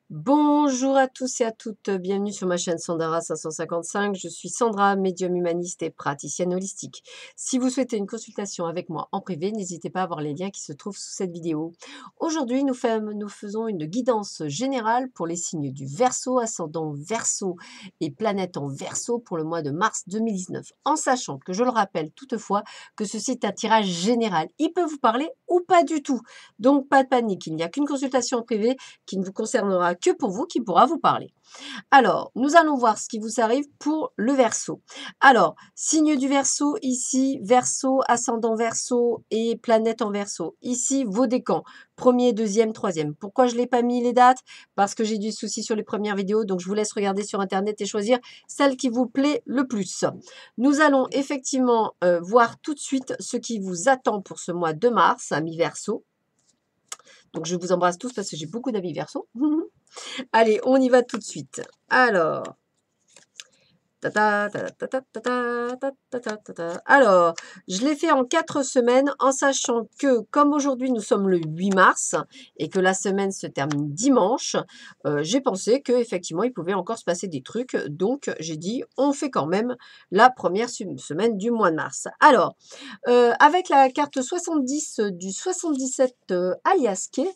Bonjour à tous et à toutes, bienvenue sur ma chaîne Sandara 555. Je suis Sandra, médium humaniste et praticienne holistique. Si vous souhaitez une consultation avec moi en privé, n'hésitez pas à voir les liens qui se trouvent sous cette vidéo. Aujourd'hui, nous faisons une guidance générale pour les signes du Verseau, ascendant Verseau et planète en Verseau pour le mois de mars 2019. En sachant que je le rappelle toutefois que ceci est un tirage général. Il peut vous parler ou pas du tout. Donc pas de panique, il n'y a qu'une consultation en privé qui ne vous concernera que pour vous, qui pourra vous parler. Alors, nous allons voir ce qui vous arrive pour le Verseau. Alors, signe du Verseau, ici, Verseau, ascendant Verseau et planète en Verseau. Ici, vos décans, premier, deuxième, troisième. Pourquoi je ne l'ai pas mis les dates? Parce que j'ai du souci sur les premières vidéos, donc je vous laisse regarder sur Internet et choisir celle qui vous plaît le plus. Nous allons effectivement voir tout de suite ce qui vous attend pour ce mois de mars, amis Verseau. Donc, je vous embrasse tous parce que j'ai beaucoup d'amis Verseau. Allez, on y va tout de suite. Alors, alors, je l'ai fait en 4 semaines en sachant que comme aujourd'hui nous sommes le 8 mars et que la semaine se termine dimanche, j'ai pensé qu'effectivement il pouvait encore se passer des trucs. Donc j'ai dit on fait quand même la première semaine du mois de mars. Alors, avec la carte 70 du 77 Aliasqué,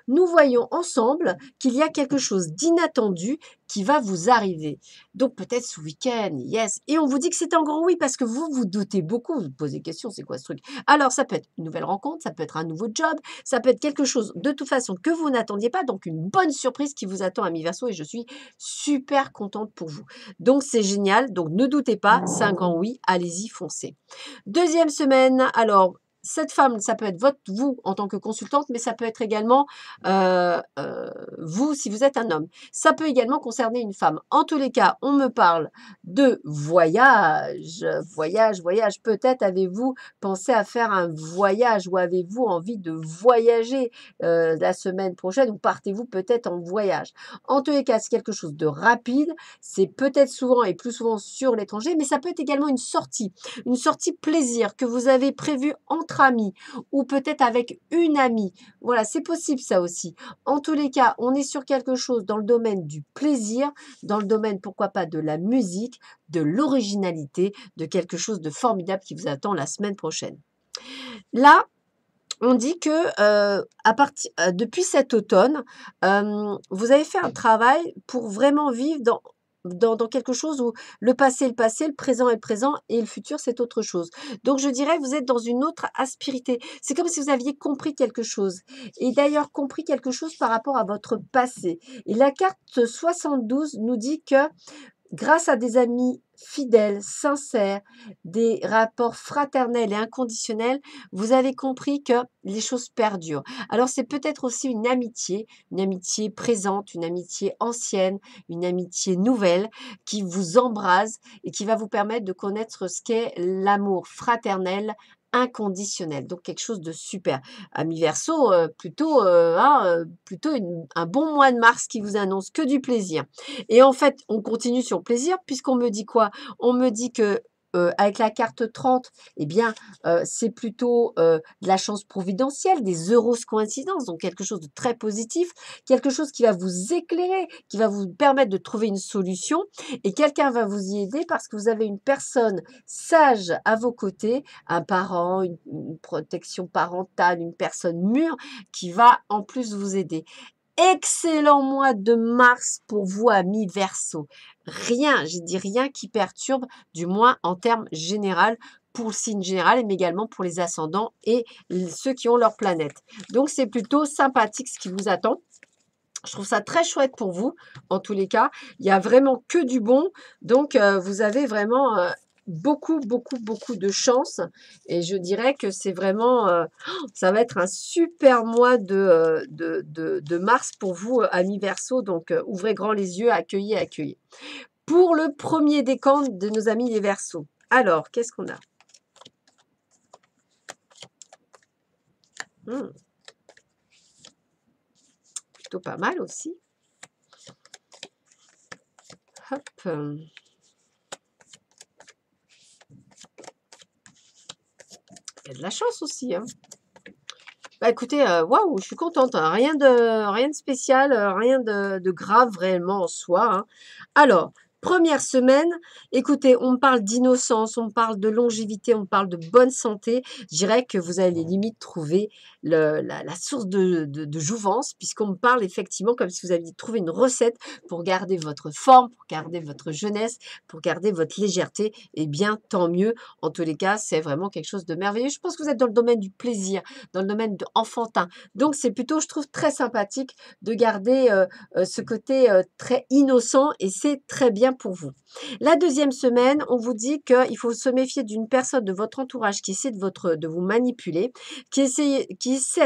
nous voyons ensemble qu'il y a quelque chose d'inattendu qui va vous arriver. Donc peut-être ce week-end, yes. Et on vous dit que c'est un grand oui parce que vous vous doutez beaucoup, vous posez des questions, c'est quoi ce truc? Alors ça peut être une nouvelle rencontre, ça peut être un nouveau job, ça peut être quelque chose de toute façon que vous n'attendiez pas, donc une bonne surprise qui vous attend à mi-verso et je suis super contente pour vous. Donc c'est génial, donc ne doutez pas, c'est un grand oui, allez-y, foncez. Deuxième semaine, alors cette femme, ça peut être vous en tant que consultante, mais ça peut être également vous si vous êtes un homme. Ça peut également concerner une femme. En tous les cas, on me parle de voyage, voyage, voyage. Peut-être avez-vous pensé à faire un voyage ou avez-vous envie de voyager la semaine prochaine ou partez-vous peut-être en voyage. En tous les cas, c'est quelque chose de rapide. C'est peut-être souvent et plus souvent sur l'étranger, mais ça peut être également une sortie plaisir que vous avez prévue entre amis ou peut-être avec une amie. Voilà, c'est possible ça aussi. En tous les cas, on est sur quelque chose dans le domaine du plaisir, dans le domaine, pourquoi pas, de la musique, de l'originalité, de quelque chose de formidable qui vous attend la semaine prochaine. Là, on dit que depuis cet automne, vous avez fait un travail pour vraiment vivre dans quelque chose où le passé est le passé, le présent est le présent et le futur, c'est autre chose. Donc, je dirais, vous êtes dans une autre aspérité. C'est comme si vous aviez compris quelque chose. Et d'ailleurs, compris quelque chose par rapport à votre passé. Et la carte 72 nous dit que grâce à des amis fidèles, sincères, des rapports fraternels et inconditionnels, vous avez compris que les choses perdurent. Alors c'est peut-être aussi une amitié présente, une amitié ancienne, une amitié nouvelle qui vous embrase et qui va vous permettre de connaître ce qu'est l'amour fraternel inconditionnel. Donc quelque chose de super. Ami Verseau, plutôt un bon mois de mars qui vous annonce que du plaisir. Et en fait, on continue sur le plaisir puisqu'on me dit quoi? On me dit que avec la carte 30, eh bien, c'est plutôt de la chance providentielle, des heureuses coïncidences, donc quelque chose de très positif, quelque chose qui va vous éclairer, qui va vous permettre de trouver une solution et quelqu'un va vous y aider parce que vous avez une personne sage à vos côtés, un parent, une protection parentale, une personne mûre qui va en plus vous aider. Excellent mois de mars pour vous, amis Verseau. Rien, j'ai dit rien qui perturbe, du moins en termes général, pour le signe général, mais également pour les ascendants et ceux qui ont leur planète. Donc, c'est plutôt sympathique ce qui vous attend. Je trouve ça très chouette pour vous, en tous les cas. Il n'y a vraiment que du bon. Donc, vous avez vraiment beaucoup, beaucoup, beaucoup de chance. Et je dirais que c'est vraiment, ça va être un super mois de mars pour vous, amis Verseau. Donc, ouvrez grand les yeux, accueillez, accueillez. Pour le premier décan de nos amis les Verseaux. Alors, qu'est-ce qu'on a? Plutôt pas mal aussi. Hop. Il y a de la chance aussi, hein. Bah, écoutez, waouh, je suis contente, hein. Rien de spécial, rien de grave réellement en soi, hein. Alors, première semaine, écoutez, on me parle d'innocence, on me parle de longévité, on me parle de bonne santé. Je dirais que vous allez limite trouver la source de jouvence, puisqu'on me parle effectivement comme si vous aviez trouvé une recette pour garder votre forme, pour garder votre jeunesse, pour garder votre légèreté. Eh bien, tant mieux. En tous les cas, c'est vraiment quelque chose de merveilleux. Je pense que vous êtes dans le domaine du plaisir, dans le domaine enfantin. Donc, c'est plutôt, je trouve, très sympathique de garder ce côté très innocent et c'est très bien pour vous. La deuxième semaine, on vous dit qu'il faut se méfier d'une personne de votre entourage qui essaie de vous manipuler, qui essaie,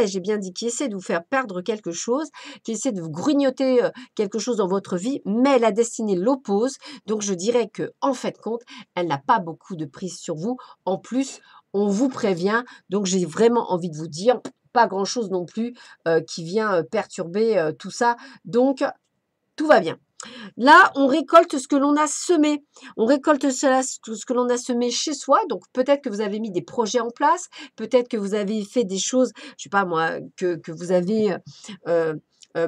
j'ai bien dit, qui essaie de vous faire perdre quelque chose, qui essaie de vous grignoter quelque chose dans votre vie, mais la destinée l'oppose. Donc, je dirais que, en fait de compte, elle n'a pas beaucoup de prise sur vous. En plus, on vous prévient. Donc, j'ai vraiment envie de vous dire, pas grand-chose non plus qui vient perturber tout ça. Donc, tout va bien. Là, on récolte ce que l'on a semé. On récolte cela, ce que l'on a semé chez soi. Donc, peut-être que vous avez mis des projets en place. Peut-être que vous avez fait des choses, je sais pas moi, que vous avez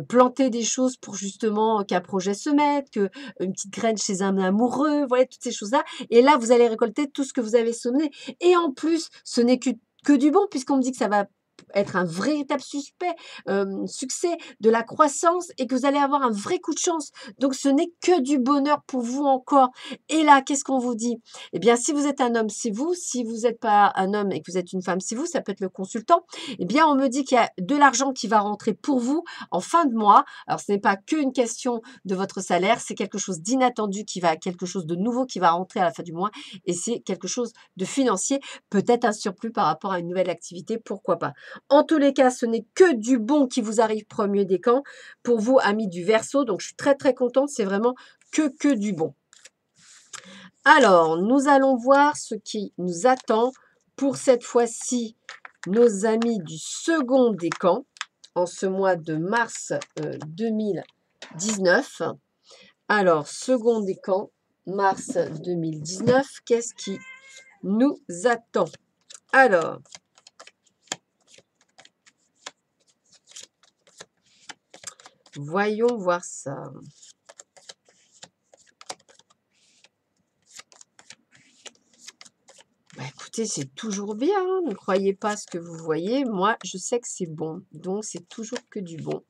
planté des choses pour justement qu'un projet se mette, que une petite graine chez un amoureux, voilà, toutes ces choses-là. Et là, vous allez récolter tout ce que vous avez semé. Et en plus, ce n'est que du bon, puisqu'on me dit que ça va être un véritable succès, de la croissance et que vous allez avoir un vrai coup de chance. Donc, ce n'est que du bonheur pour vous encore. Et là, qu'est-ce qu'on vous dit? Eh bien, si vous êtes un homme, c'est vous. Si vous n'êtes pas un homme et que vous êtes une femme, c'est vous. Ça peut être le consultant. Eh bien, on me dit qu'il y a de l'argent qui va rentrer pour vous en fin de mois. Alors, ce n'est pas qu'une question de votre salaire. C'est quelque chose d'inattendu quelque chose de nouveau qui va rentrer à la fin du mois. Et c'est quelque chose de financier. Peut-être un surplus par rapport à une nouvelle activité. Pourquoi pas? En tous les cas, ce n'est que du bon qui vous arrive premier décan pour vous, amis du Verseau. Donc, je suis très, très contente. C'est vraiment que du bon. Alors, nous allons voir ce qui nous attend pour cette fois-ci, nos amis du second décan, en ce mois de mars 2019. Alors, second décan, mars 2019, qu'est-ce qui nous attend? Alors, voyons voir ça. Bah, écoutez, c'est toujours bien, hein. Ne croyez pas ce que vous voyez. Moi, je sais que c'est bon. Donc, c'est toujours que du bon.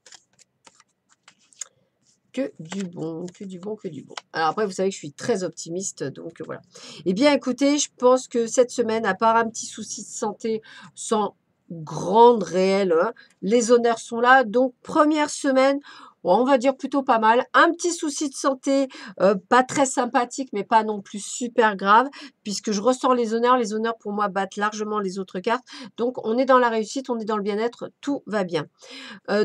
Que du bon, que du bon, que du bon. Alors après, vous savez que je suis très optimiste, donc voilà. Eh bien, écoutez, je pense que cette semaine, à part un petit souci de santé sans grande réelle, hein, les honneurs sont là. Donc, première semaine, on va dire plutôt pas mal. Un petit souci de santé, pas très sympathique, mais pas non plus super grave, puisque je ressens les honneurs. Les honneurs, pour moi, battent largement les autres cartes. Donc, on est dans la réussite, on est dans le bien-être, tout va bien.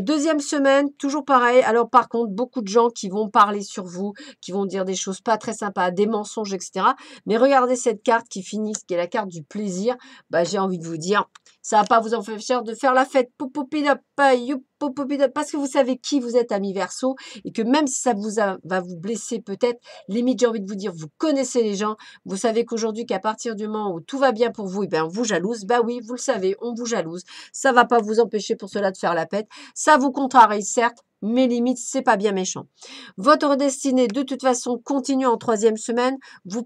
Deuxième semaine, toujours pareil. Alors par contre, beaucoup de gens qui vont parler sur vous, qui vont dire des choses pas très sympas, des mensonges, etc. Mais regardez cette carte qui finit, qui est la carte du plaisir. Bah, j'ai envie de vous dire, ça va pas vous empêcher de faire la fête. Popopidop, popopidop, parce que vous savez qui vous êtes, ami Verseau, et que même si ça va vous blesser peut-être, limite j'ai envie de vous dire, vous connaissez les gens, vous savez qu'aujourd'hui, qu'à partir du moment où tout va bien pour vous, et bien on vous jalouse. Bah oui, vous le savez, on vous jalouse. Ça va pas vous empêcher pour cela de faire la fête. Ça vous contrarie, certes, mais limite, c'est pas bien méchant. Votre destinée, de toute façon, continue en troisième semaine. Vous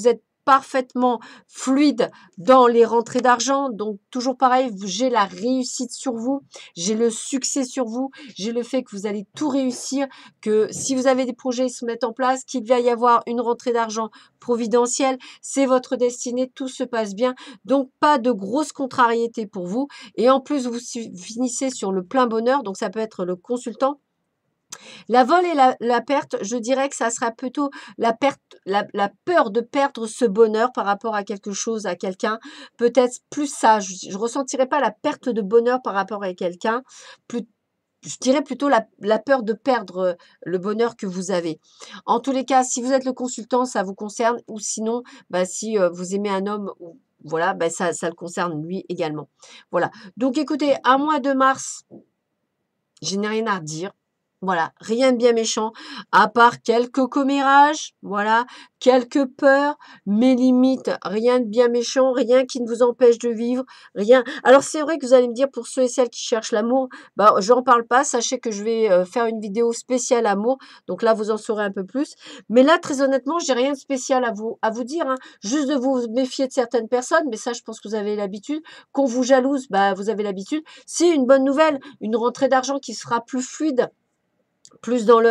êtes parfaitement fluide dans les rentrées d'argent. Donc, toujours pareil, j'ai la réussite sur vous, j'ai le succès sur vous, j'ai le fait que vous allez tout réussir, que si vous avez des projets qui se mettent en place, qu'il va y avoir une rentrée d'argent providentielle, c'est votre destinée, tout se passe bien. Donc, pas de grosse contrariété pour vous. Et en plus, vous finissez sur le plein bonheur, donc ça peut être le consultant. La vol et la perte, je dirais que ça sera plutôt la perte, la peur de perdre ce bonheur par rapport à quelque chose, à quelqu'un. Peut-être plus ça. Je ne ressentirai pas la perte de bonheur par rapport à quelqu'un. Je dirais plutôt la peur de perdre le bonheur que vous avez. En tous les cas, si vous êtes le consultant, ça vous concerne. Ou sinon, bah, si vous aimez un homme, voilà, bah, ça le concerne lui également. Voilà. Donc écoutez, un mois de mars, je n'ai rien à redire. Voilà, rien de bien méchant, à part quelques commérages, voilà, quelques peurs, mais limite, rien de bien méchant, rien qui ne vous empêche de vivre, rien. Alors c'est vrai que vous allez me dire, pour ceux et celles qui cherchent l'amour, bah j'en parle pas, sachez que je vais faire une vidéo spéciale amour, donc là vous en saurez un peu plus. Mais là, très honnêtement, j'ai rien de spécial à vous dire, hein. Juste de vous méfier de certaines personnes, mais ça je pense que vous avez l'habitude. Qu'on vous jalouse, bah vous avez l'habitude. Si, une bonne nouvelle, une rentrée d'argent qui sera plus fluide, plus dans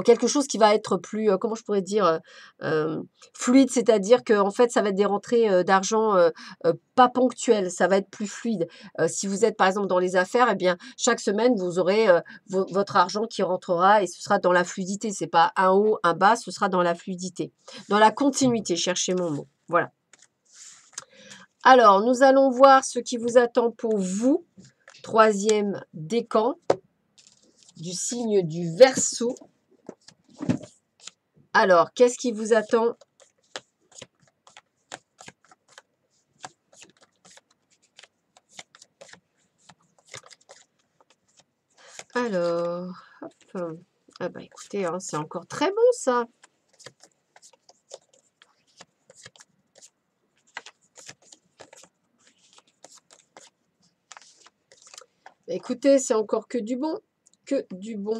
quelque chose qui va être plus, comment je pourrais dire, fluide, c'est-à-dire que en fait, ça va être des rentrées, d'argent, pas ponctuelles, ça va être plus fluide. Si vous êtes, par exemple, dans les affaires, eh bien, chaque semaine, vous aurez, votre argent qui rentrera et ce sera dans la fluidité. C'est pas un haut, un bas, ce sera dans la fluidité, dans la continuité, cherchez mon mot. Voilà. Alors, nous allons voir ce qui vous attend pour vous, 3e décan du signe du Verseau. Alors, qu'est-ce qui vous attend? Alors, hop. Ah bah écoutez, hein, c'est encore très bon ça. Écoutez, c'est encore que du bon. Que du bon.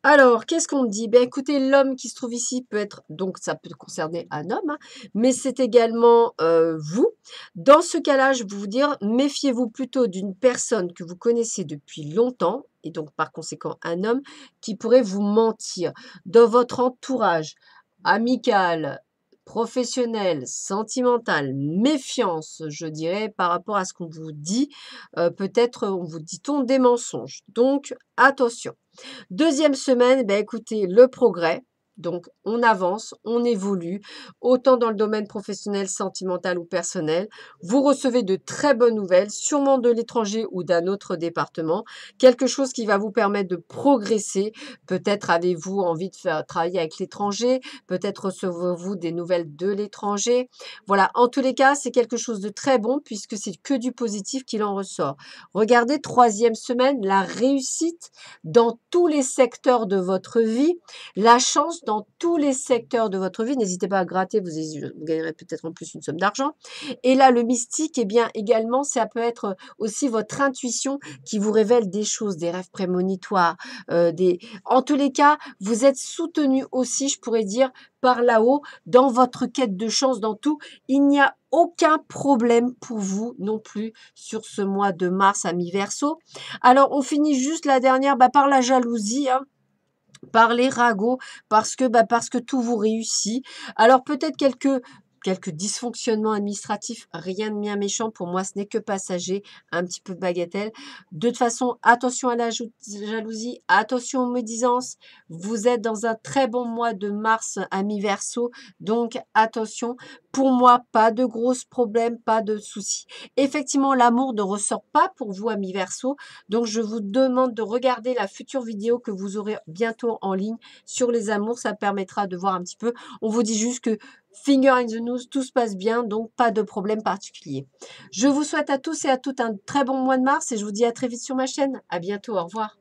Alors, qu'est-ce qu'on me dit? Ben écoutez, l'homme qui se trouve ici peut être, donc ça peut concerner un homme, hein, mais c'est également vous. Dans ce cas-là, je vais vous dire, méfiez-vous plutôt d'une personne que vous connaissez depuis longtemps, et donc par conséquent un homme, qui pourrait vous mentir. Dans votre entourage amical, professionnel, sentimental, méfiance, je dirais, par rapport à ce qu'on vous dit. Peut-être on vous dit-on des mensonges. Donc, attention. 2e semaine, ben écoutez, le progrès. Donc, on avance, on évolue, autant dans le domaine professionnel, sentimental ou personnel. Vous recevez de très bonnes nouvelles, sûrement de l'étranger ou d'un autre département. Quelque chose qui va vous permettre de progresser. Peut-être avez-vous envie de faire travailler avec l'étranger. Peut-être recevez-vous des nouvelles de l'étranger. Voilà, en tous les cas, c'est quelque chose de très bon puisque c'est que du positif qu'il en ressort. Regardez, 3e semaine, la réussite dans tous les secteurs de votre vie, la chance dans tous les secteurs de votre vie. N'hésitez pas à gratter, vous gagnerez peut-être en plus une somme d'argent. Et là, le mystique, eh bien, également, ça peut être aussi votre intuition qui vous révèle des choses, des rêves prémonitoires. En tous les cas, vous êtes soutenu aussi, je pourrais dire, par là-haut, dans votre quête de chance, dans tout. Il n'y a aucun problème pour vous non plus sur ce mois de mars à mi-verso. Alors, on finit juste la dernière par la jalousie, hein, par les ragots, parce que tout vous réussit. Alors, peut-être quelques dysfonctionnements administratifs, rien de bien méchant. Pour moi, ce n'est que passager, un petit peu bagatelle. De toute façon, attention à la jalousie, attention aux médisances. Vous êtes dans un très bon mois de mars à mi-verso, donc attention. Pour moi, pas de gros problèmes, pas de soucis. Effectivement, l'amour ne ressort pas pour vous à mi-verso, donc je vous demande de regarder la future vidéo que vous aurez bientôt en ligne sur les amours. Ça permettra de voir un petit peu. On vous dit juste que finger in the nose, tout se passe bien, donc pas de problème particulier. Je vous souhaite à tous et à toutes un très bon mois de mars et je vous dis à très vite sur ma chaîne. À bientôt, au revoir.